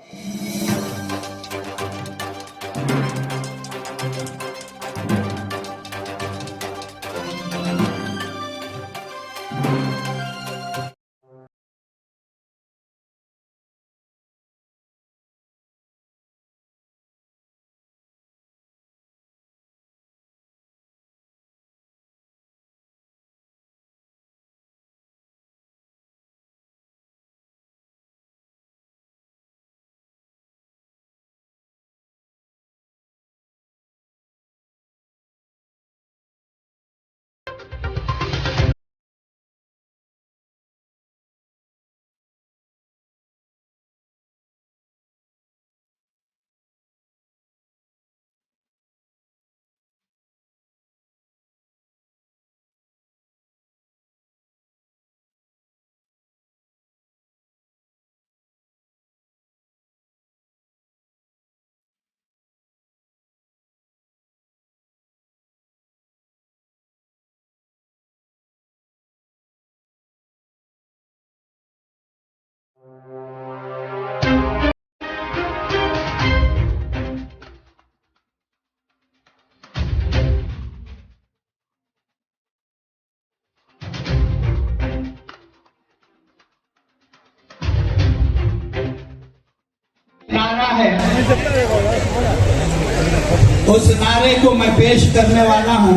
उस नारे को मैं पेश करने वाला हूँ।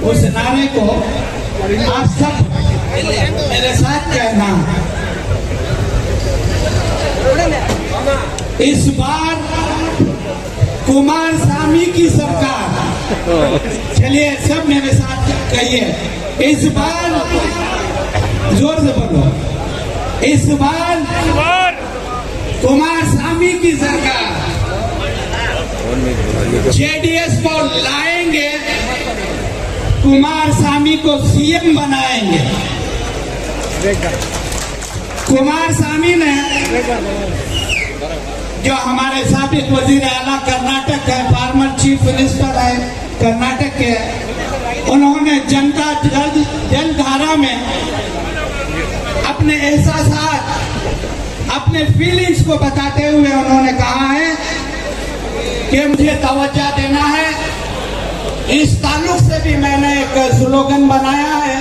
उस नारे को आप सब मेरे साथ कहना। इस बार कुमारस्वामी की सरकार, चलिए सब मेरे साथ कहिए, इस बार जोर से बोलो, इस बार कुमारस्वामी की सरकार जेडीएस को लाएंगे, कुमारस्वामी को सीएम बनाएंगे। कुमारस्वामी ने जो हमारे साबिक वजीर आला कर्नाटक है, फॉर्मर चीफ मिनिस्टर है कर्नाटक के, उन्होंने जनता जलधारा में अपने एहसास, अपने फीलिंग्स को बताते हुए उन्होंने कहा है कि मुझे तवज्जो देना है। इस ताल्लुक से भी मैंने एक स्लोगन बनाया है,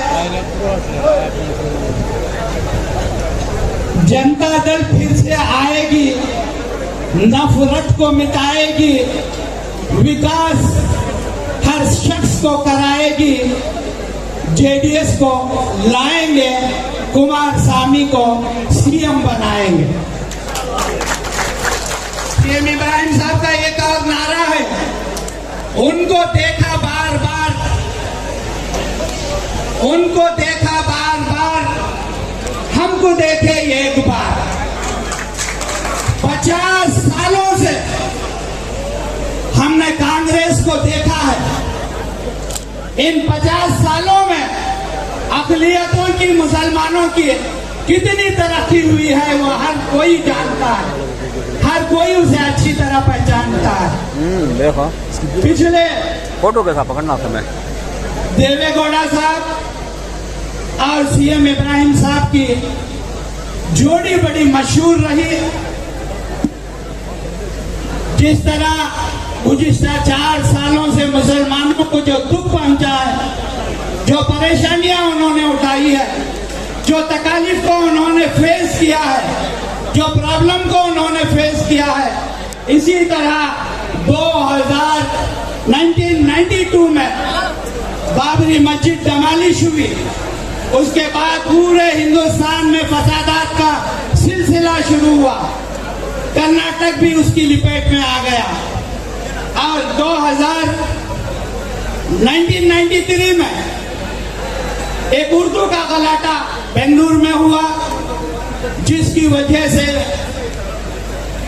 जनता दल फिर से आएगी, नफरत को मिटाएगी, विकास हर शख्स को कराएगी, जेडीएस को लाएंगे, कुमारस्वामी को सीएम बनाएंगे। सीएम इब्राहिम साहब का एक और नारा है, उनको देखा बार बार, उनको देखा बार बार, हमको देखे एक बार। 50 सालों से हमने कांग्रेस को देखा है। इन 50 सालों में अक़लियतों की, मुसलमानों की कितनी तरक्की हुई है वो हर कोई जानता है, हर कोई उसे अच्छी तरह पहचानता है। देखो पिछले फोटो कैसा पकड़ना था मैं, देवेगौड़ा साहब और सीएम इब्राहिम साहब की जोड़ी बड़ी मशहूर रही। जिस तरह गुज़िश्ता 4 सालों से मुसलमानों को जो दुख पहुंचा है, जो परेशानियां उन्होंने उठाई है, जो तकालीफ को उन्होंने फेस किया है, जो प्रॉब्लम को उन्होंने फेस किया है, इसी तरह 1992 में बाबरी मस्जिद डमालिश हुई। उसके बाद पूरे हिंदुस्तान में फसादात का सिलसिला शुरू हुआ, कर्नाटक भी उसकी लिपेट में आ गया। और 1993 में एक उर्दू का गलाटा बेंगलुरु में हुआ, जिसकी वजह से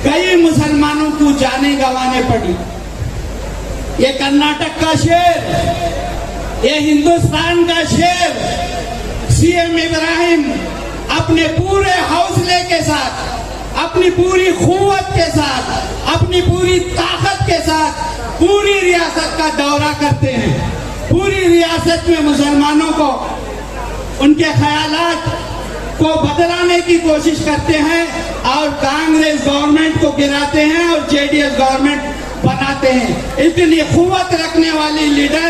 कई मुसलमानों को जाने गंवाने पड़ी। ये कर्नाटक का शेर, ये हिंदुस्तान का शेर सीएम इब्राहिम अपने पूरे हौसले के साथ, अपनी पूरी खुव्वत के साथ, अपनी पूरी ताकत के साथ पूरी रियासत का दौरा करते हैं। पूरी रियासत में मुसलमानों को, उनके ख्यालात को बदलाने की कोशिश करते हैं और को गिराते हैं और जेडीएस गवर्नमेंट बनाते हैं। इतनी कुव्वत रखने वाली लीडर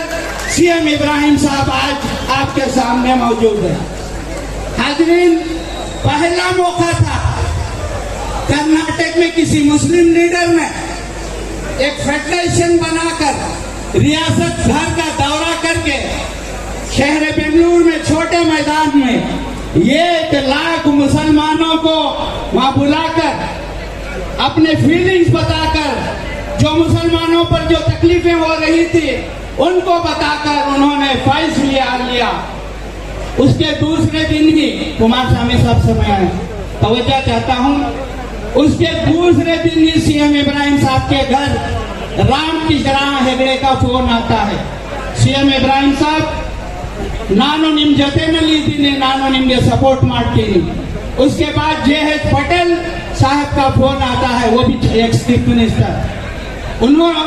सीएम इब्राहिम साहब आज आपके सामने मौजूद है। हाजरीन, पहला मौका था कर्नाटक में किसी मुस्लिम लीडर ने एक फेडरेशन बनाकर रियासत भर का दौरा करके शहर बेंगलुरु में छोटे मैदान में 1 लाख मुसलमानों को वहां बुलाकर अपने फीलिंग्स बताकर जो मुसलमानों पर जो तकलीफें हो रही थी उनको बताकर उन्होंने फैसला लिया। उसके दूसरे दिन ही कुमार स्वामी साहब से मैं तवज्जो चाहता हूं, उसके दूसरे दिन ही सीएम इब्राहिम साहब के घर राम किशोर हेगड़े का फोन आता है। सीएम इब्राहिम साहब ನಾನು ನಿಮ್ಮ ಜೊತೆನಲ್ಲಿದ್ದೀನಿ, ನಾನು ನಿಮಗೆ सपोर्ट ಮಾಡ್ತೀನಿ। उसके बाद JH पटेल साहब का फोन आता है, वो भी एक्स चीफ मिनिस्टर,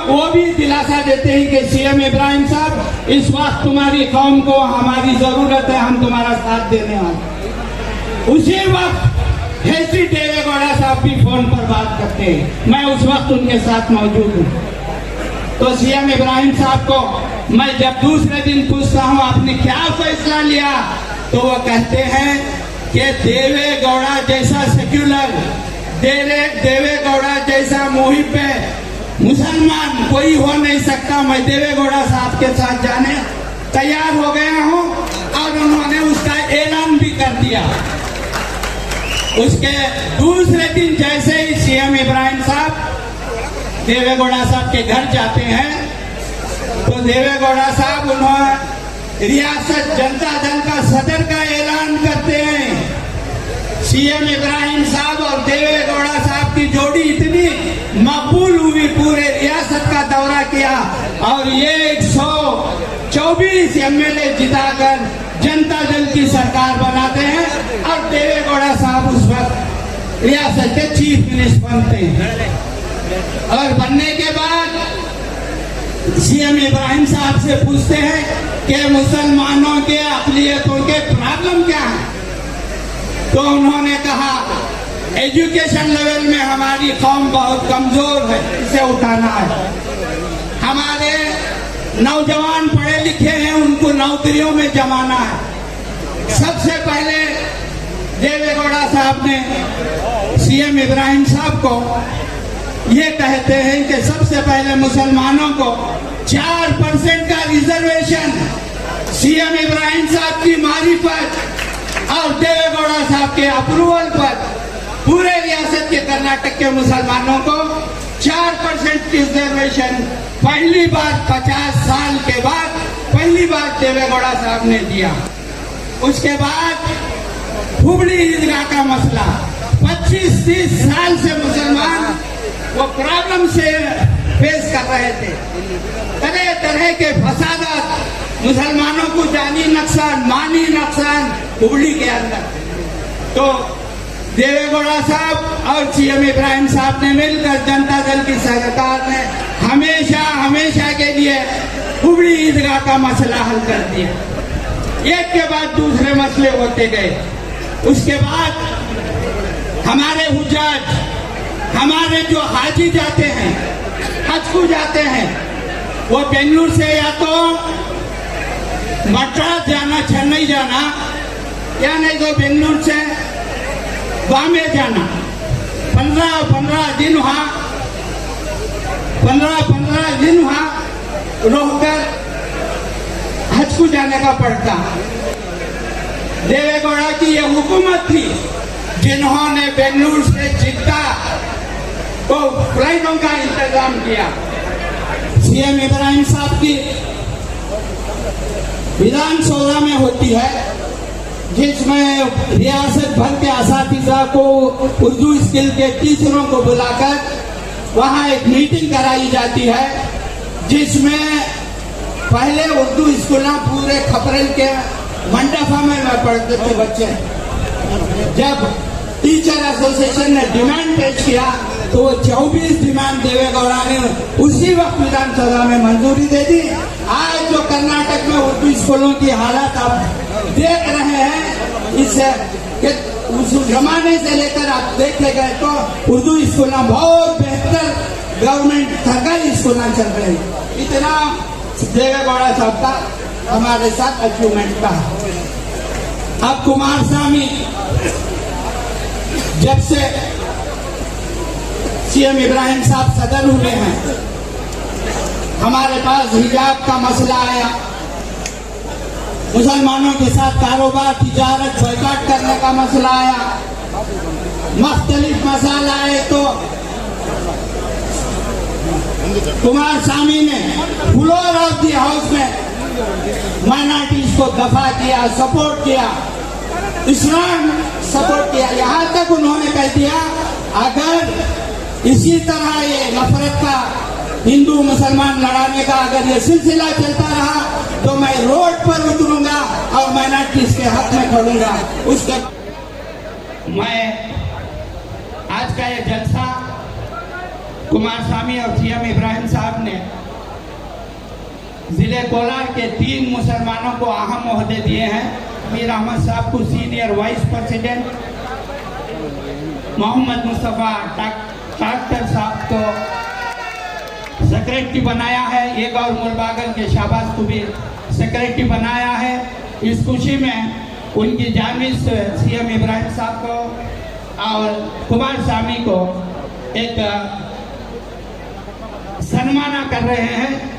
वो भी दिलासा देते हैं कि सीएम इब्राहिम साहब इस वक्त तुम्हारी कौम को हमारी जरूरत है, हम तुम्हारा साथ देने वाले। उसी वक्त हेसी देवेगौड़ा साहब भी फोन पर बात करते हैं, मैं उस वक्त उनके साथ मौजूद हूँ। तो सीएम इब्राहिम साहब को मैं जब दूसरे दिन पूछता हूं आपने क्या फैसला लिया, तो वो कहते हैं कि देवेगौड़ा जैसा सेक्युलर, देवेगौड़ा जैसा मुहिब मुसलमान कोई हो नहीं सकता। मैं देवेगौड़ा साहब के साथ जाने तैयार हो गया हूं और उन्होंने उसका ऐलान भी कर दिया। उसके दूसरे दिन जैसे ही सीएम इब्राहिम साहब देवेगौड़ा साहब के घर जाते हैं तो देवेगौड़ा साहब उन्होंने रियासत जनता दल का सदर का ऐलान करते हैं। सीएम इब्राहिम साहब और देवेगौड़ा साहब की जोड़ी इतनी मकबूल हुई, पूरे रियासत का दौरा किया और ये 124 एमएलए जिताकर जनता दल की सरकार बनाते हैं और देवेगौड़ा साहब उस वक्त रियासत के चीफ मिनिस्टर बनते हैं। और बनने के बाद सीएम इब्राहिम साहब से पूछते हैं कि मुसलमानों के अक़लियतों के प्रॉब्लम क्या है, तो उन्होंने कहा एजुकेशन लेवल में हमारी कौम बहुत कमजोर है, इसे उठाना है। हमारे नौजवान पढ़े लिखे हैं, उनको नौकरियों में जमाना है। सबसे पहले देवेगौड़ा साहब ने सीएम इब्राहिम साहब को ये कहते हैं कि सबसे पहले मुसलमानों को 4% का रिजर्वेशन सीएम इब्राहिम साहब की मारिफत और देवेगौड़ा साहब के अप्रूवल पर पूरे रियासत के कर्नाटक के मुसलमानों को 4% रिजर्वेशन पहली बार 50 साल के बाद पहली बार देवेगौड़ा साहब ने दिया। उसके बाद हुबड़ी ईदगाह का मसला 25-30 साल से मुसलमान वो प्रॉब्लम से फेस कर रहे थे। तरह तरह के फसादात, मुसलमानों को जानी नुकसान, मानी नुकसान हुबड़ी के अंदर। तो देवेगौड़ा साहब और सीएम इब्राहिम साहब ने मिलकर जनता दल की सरकार ने हमेशा के लिए हुबड़ी ईदगाह का मसला हल कर दिया। एक के बाद दूसरे मसले होते गए। उसके बाद हमारे हुज्जाज, हमारे जो हाजी जाते हैं, हज को जाते हैं, वो बेंगलुरु से या तो मद्रास जाना, चेन्नई जाना, या नहीं तो बेंगलुरु से बॉम्बे जाना। 15 दिन वहां 15 दिन वहां रहकर हज को जाने का पड़ता। देवेगौड़ा की यह हुकूमत थी जिन्होंने बेंगलुरु से जिद्दा को फ्लाइटों का इंतजाम किया। सीएम इब्राहिम साहब की विधानसभा में होती है, जिसमें रियासत भर के असातिज़ा को, उर्दू स्किल के टीचरों को बुलाकर वहां एक मीटिंग कराई जाती है, जिसमें पहले उर्दू स्कूल पूरे खपरेल के मंडपा में पढ़ते थे बच्चे। जब टीचर एसोसिएशन ने डिमांड पेश किया तो वो 24 डिमांड देवेगौड़ा ने उसी वक्त विधानसभा में मंजूरी दे दी। आज जो कर्नाटक में उर्दू स्कूलों की हालत आप देख रहे हैं, इससे उस जमाने से लेकर आप देखे गए तो उर्दू स्कूल बहुत बेहतर गवर्नमेंट सरकारी स्कूल चल रहे हैं। इतना देवेगौड़ा साहब का हमारे साथ अचीवमेंट का। अब कुमार स्वामी जब से सीएम इब्राहिम साहब सदर हुए हैं, हमारे पास हिजाब का मसला आया, मुसलमानों के साथ कारोबार तिजारत बॉयकॉट करने का मसला आया, मुख्तलिफ मसाला आए तो कुमार स्वामी ने फ्लोर ऑफ द हाउस में माइनॉरिटीज को दफा किया, सपोर्ट किया, इस्लाम सपोर्ट किया। यहाँ तक उन्होंने कह दिया अगर इसी तरह ये नफरत का हिंदू मुसलमान लड़ाने का अगर ये सिलसिला चलता रहा तो मैं रोड पर उतरूंगा और माइनॉरिटीज के हक में खड़ूंगा। उसके मैं आज का ये जलसा कुमार स्वामी और सीएम इब्राहिम साहब ने जिले कोलार के 3 मुसलमानों को अहम ओहदे दिए हैं। मीर अहमद साहब को senior vice president, Mohammad Mustafa doctor साहब को सेक्रेटरी बनाया है, एक और मुलबागल के शाहबाज को भी सेक्रेटरी बनाया है। इस खुशी में उनकी जानिब से सीएम इब्राहिम साहब को और कुमार स्वामी को एक सम्माना कर रहे हैं।